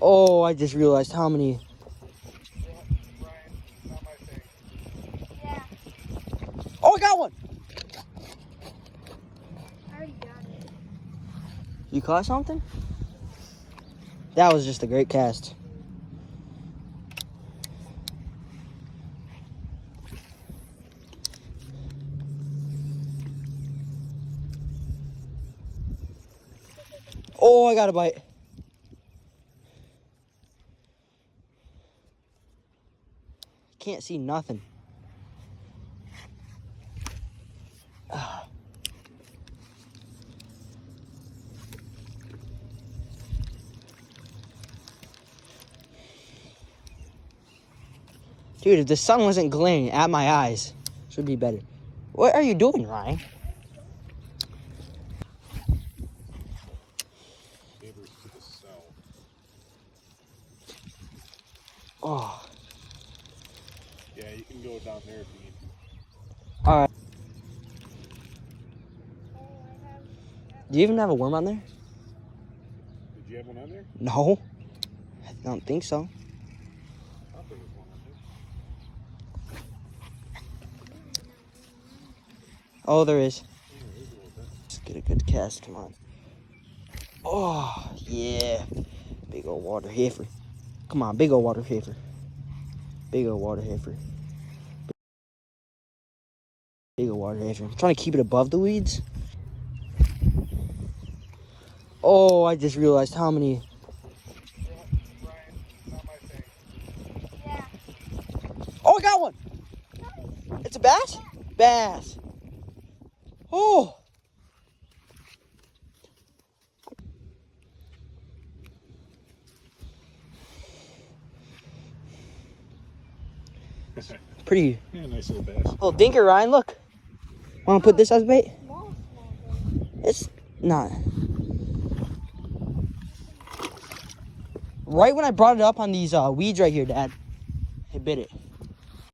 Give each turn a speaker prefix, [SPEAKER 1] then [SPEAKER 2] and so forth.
[SPEAKER 1] Oh, I just realized how many.
[SPEAKER 2] Yeah.
[SPEAKER 1] Oh, I got one.
[SPEAKER 2] I already got it.
[SPEAKER 1] You caught something? That was just a great cast. Oh, I got a bite. Can't see nothing. Dude, if the sun wasn't glaring at my eyes, it would be better. What are you doing, Ryan?
[SPEAKER 3] Neighbors to the south.
[SPEAKER 1] Oh,
[SPEAKER 3] Yeah, you can go down there if you need to.
[SPEAKER 1] all right.
[SPEAKER 2] Oh, I have.
[SPEAKER 1] Do you even have a worm on there?
[SPEAKER 3] Did you have one on there?
[SPEAKER 1] No, I don't think so.
[SPEAKER 3] I thought there was one on there.
[SPEAKER 1] Oh, there is.
[SPEAKER 3] Yeah, there's a little bit.
[SPEAKER 1] Let's get a good cast. Come on. Oh, yeah. Big old water heifer. Come on, big old water heifer. Big old water heifer. Big old water heifer. I'm trying to keep it above the weeds. Oh, I just realized how many.
[SPEAKER 2] Yeah.
[SPEAKER 1] Oh, I got one. It's a bass? Bass. Oh. Pretty.
[SPEAKER 3] Yeah, nice little bass.
[SPEAKER 1] Little dinker, Ryan. Look. Want to put this as bait?
[SPEAKER 2] Small thing.
[SPEAKER 1] It's not. Right when I brought it up on these weeds right here, Dad, it bit it.